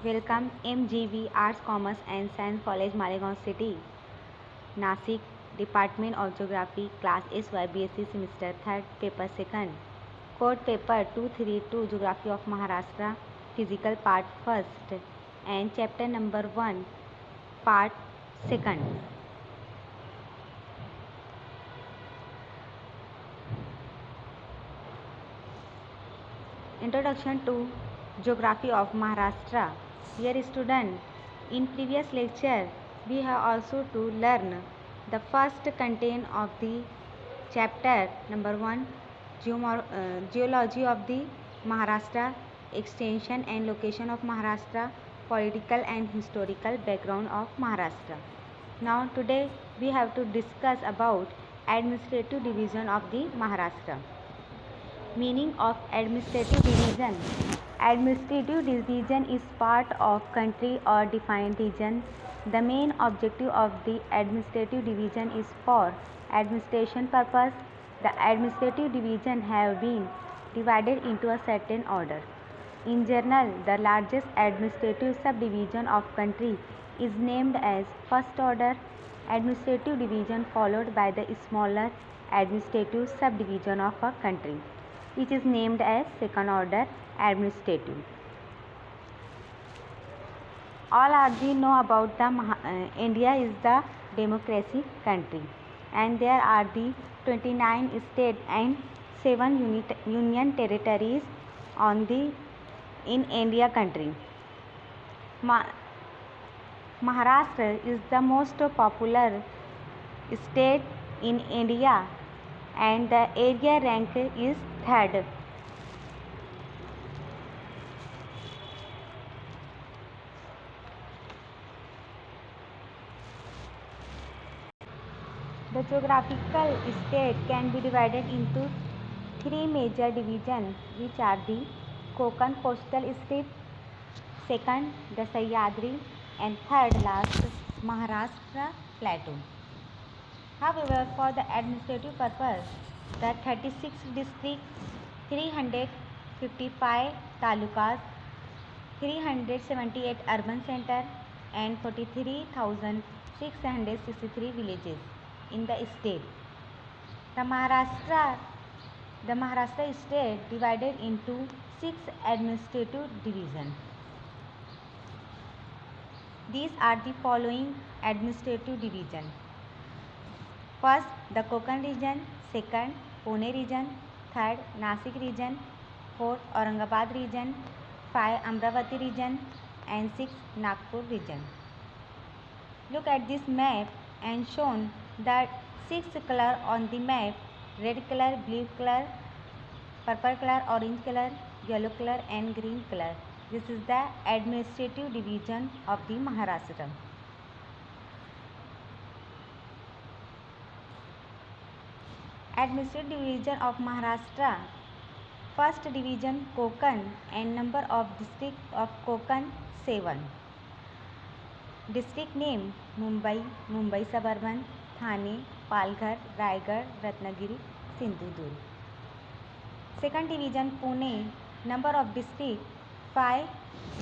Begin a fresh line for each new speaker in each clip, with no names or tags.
Welcome MGV Arts, Commerce and Science College, Malegaon City, Nasik, Department of Geography, Class SY BSc Semester 3rd, Paper 2nd. Code Paper 232, Geography of Maharashtra, Physical Part 1st and Chapter number 1, Part 2nd. Introduction to Geography of Maharashtra. Dear student, in previous lecture we have also to learn the first content of the chapter number 1, Geology of the Maharashtra, Extension and Location of Maharashtra, Political and Historical Background of Maharashtra. Now today we have to discuss about Administrative Division of the Maharashtra. Meaning of administrative division. Administrative division is part of country or defined region. The main objective of the administrative division is for administration purpose. The administrative division have been divided into a certain order. In general, the largest administrative subdivision of country is named as first order administrative division, followed by the smaller administrative subdivision of a country, which is named as second order administrative. All already know about the India is the democracy country and there are the 29 states and 7 union territories in India country. Maharashtra is the most popular state in India and the area rank is 3rd. The geographical state can be divided into 3 major divisions, which are the Konkan coastal strip, second the Sahyadri, and third last Maharashtra plateau. However, for the administrative purpose, the 36 districts, 355 talukas, 378 urban centers and 43,663 villages in the state. The Maharashtra state divided into 6 administrative divisions. These are the following administrative divisions. First, the Konkan region, second, Pune region, third, Nasik region, fourth, Aurangabad region, 5, Amravati region, and 6, Nagpur region. Look at this map and shown that 6 color on the map: red color, blue color, purple color, orange color, yellow color, and green color. This is the administrative division of the Maharashtra. Administrative division of Maharashtra. First division Konkan and number of districts of Konkan 7. District name Mumbai, Mumbai Suburban, Thane, Palghar, Raigad, Ratnagiri, Sindhudurg. Second division Pune, number of districts 5.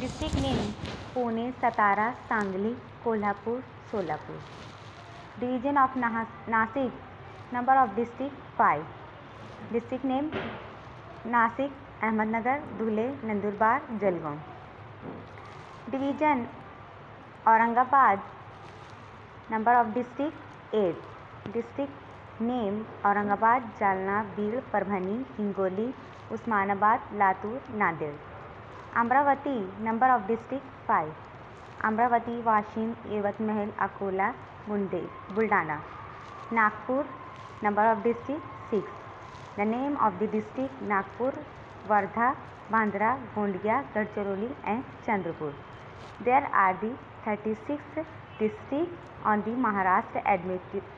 District name Pune, Satara, Sangli, Kolhapur, Solapur. Division of Nasik, number of districts 5. District name Nasik, Ahmednagar, Dhule, Nandurbar, Jalgaon. Division Aurangabad, number of districts 8. District name Aurangabad, Jalna, Beed, Parbhani, Hingoli, Usmanabad, Latur, Nanded. Amravati, number of districts 5. Amravati, Washim, Yavatmal, Akola, Buldana. Nagpur, number of districts 6. The name of the district Nagpur, Wardha, Bandra, Gondia, Gadchiroli and Chandrapur. There are the 36 districts on the Maharashtra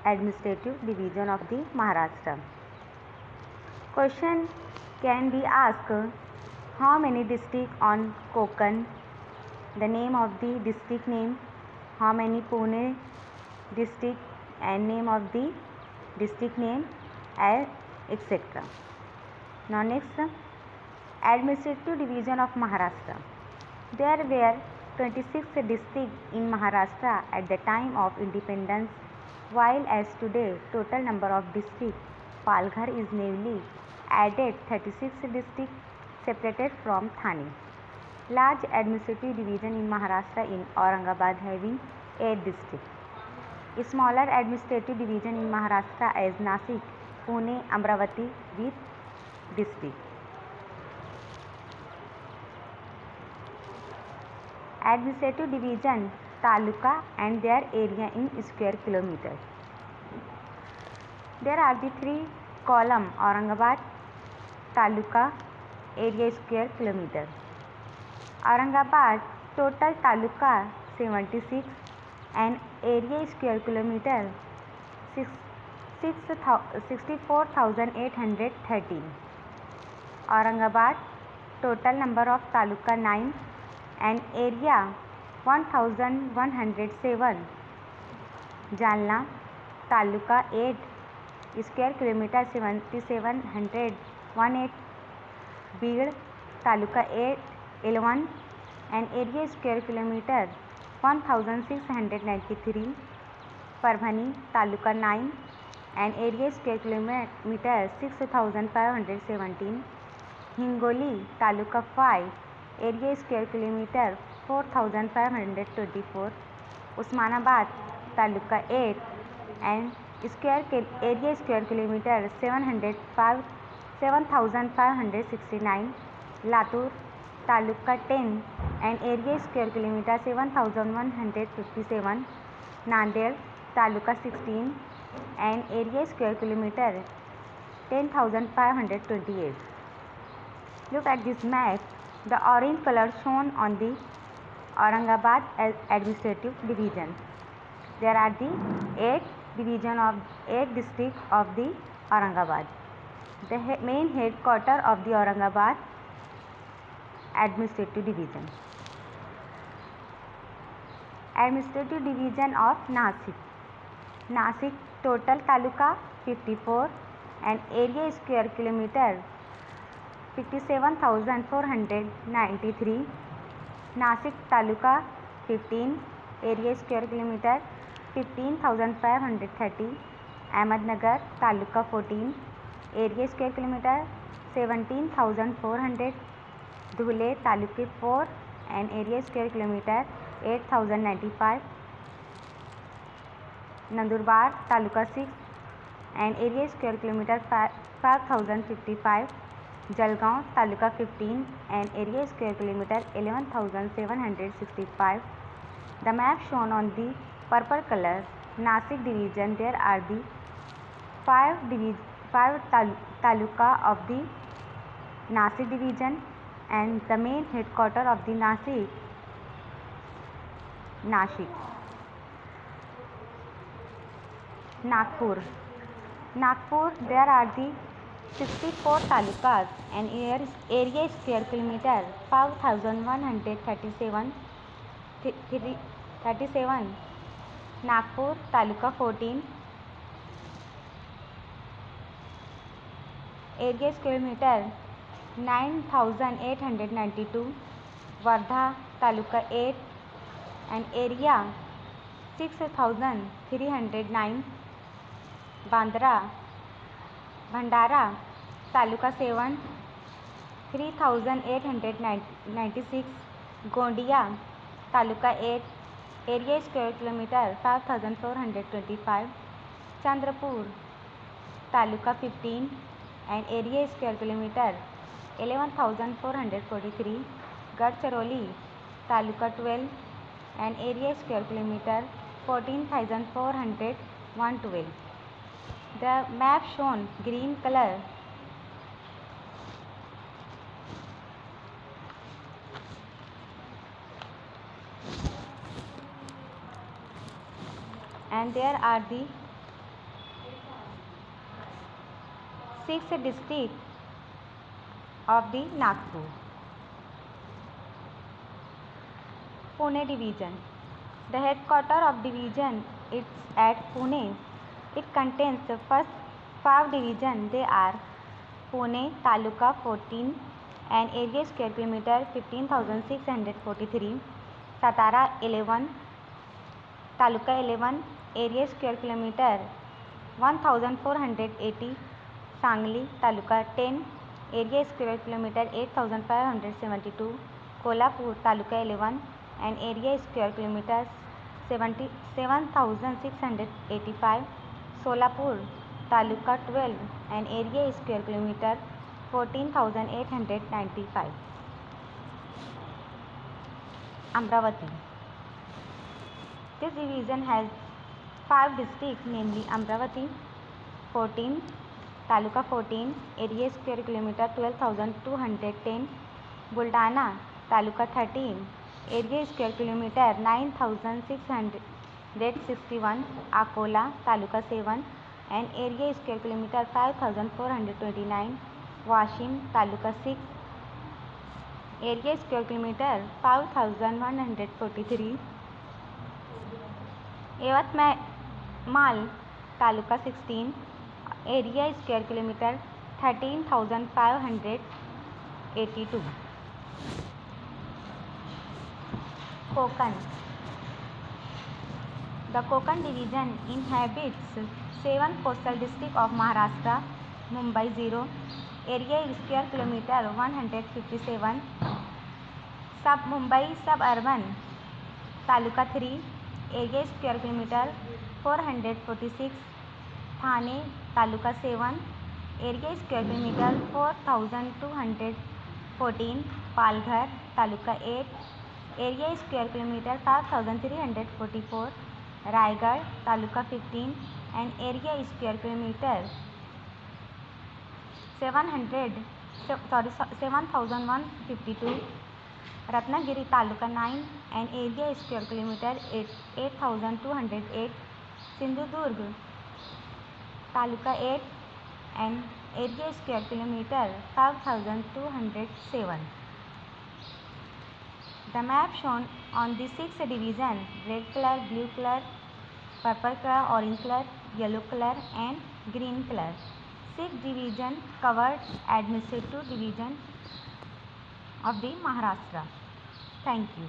administrative division of the Maharashtra. Question can be asked: how many districts on Konkan? The name of the district name. How many Pune district and name of the district name, etc. Now next, administrative division of Maharashtra. There were 26th district in Maharashtra at the time of independence, while as today total number of districts, Palghar is newly added 36th district separated from Thane. Large administrative division in Maharashtra in Aurangabad having 8 districts. Smaller administrative division in Maharashtra as Nasik, Pune, Amravati with district. Administrative division Taluka and their area in square kilometers. There are the 3 column Aurangabad Taluka area square kilometer. Aurangabad total Taluka 76 and area square kilometer 64,813. Aurangabad total number of Taluka 9 and area 1107. Jalna Taluka 8 square kilometer 7718. Beed Taluka 11 and area square kilometer 1693. Parbhani Taluka 9 and area square kilometer 6517. Hingoli Taluka 5 area square kilometer 4524. Usmanabad Taluka 8 and area square kilometer 7569. Latur Taluka 10 and area square kilometer 7157. Nanded Taluka 16 and area square kilometer 10,528. Look at this map. The orange color shown on the Aurangabad administrative division. There are the 8 districts of the Aurangabad. The main headquarters of the Aurangabad administrative division. Administrative division of Nasik. Nasik total Taluka 54 and area square kilometer 57,493. Nasik Taluka 15 area square kilometer 15,530. Ahmednagar Taluka 14 area square kilometer 17,400. Dhule Taluka 4 and area square kilometer 8,095. Nandurbar Taluka 6 and area square kilometer 5,055. Jalgaon Taluka 15 and area square kilometer 11,765. The map shown on the purple color Nasik division. There are the 5 taluka of the Nasik division and the main headquarters of the Nashik. Nagpur. There are the 64 talukas and area square kilometer 5,137. Nagpur Taluka 14 area kilometer 9,892. Wardha Taluka 8 and area 6,309. Bhandara Taluka 7 3,896. Gondia Taluka 8 area square kilometer 5,425. Chandrapur Taluka 15 and area square kilometer 11,443. Gadchiroli Taluka 12 and area square kilometer 14,412. The map shown green color and there are the 6 districts of the Nagpur. Pune division. The headquarters of division is at Pune. It contains the first 5 divisions. They are Pune Taluka 14 and area square kilometer 15,643. Satara 11, Taluka 11, area square kilometer 1480. Sangli Taluka 10, area square kilometer 8572. Kolhapur Taluka 11 and area square kilometers 77,685. Solapur Taluka 12 and area square kilometer 14,895. Amravati. This division has 5 districts, namely Amravati 14, Taluka 14, area square kilometer 12,210. Buldana Taluka 13, area square kilometer 9,661. Akola Taluka 7 and area square kilometer 5,429. Washim Taluka 6, area square kilometer 5,143. Yavatmal Taluka 16, area square kilometer 13,582. Konkan. The Konkan division inhabits 7 coastal districts of Maharashtra. Mumbai 0, area square kilometer 157. Mumbai suburban Taluka 3, area square kilometer 446. Thane Taluka 7, area square kilometer 4214. Palghar Taluka 8, area square kilometer 5344. Raigad Taluka 15 and area square kilometer 7,152. Ratnagiri Taluka 9 and area square kilometer 8,208. Sindhudurg Taluka 8 and area square kilometer 5,207. The map shown on the 6th division: red color, blue color, purple color, orange color, yellow color and green color. 6th division covered administrative division of the Maharashtra. Thank you.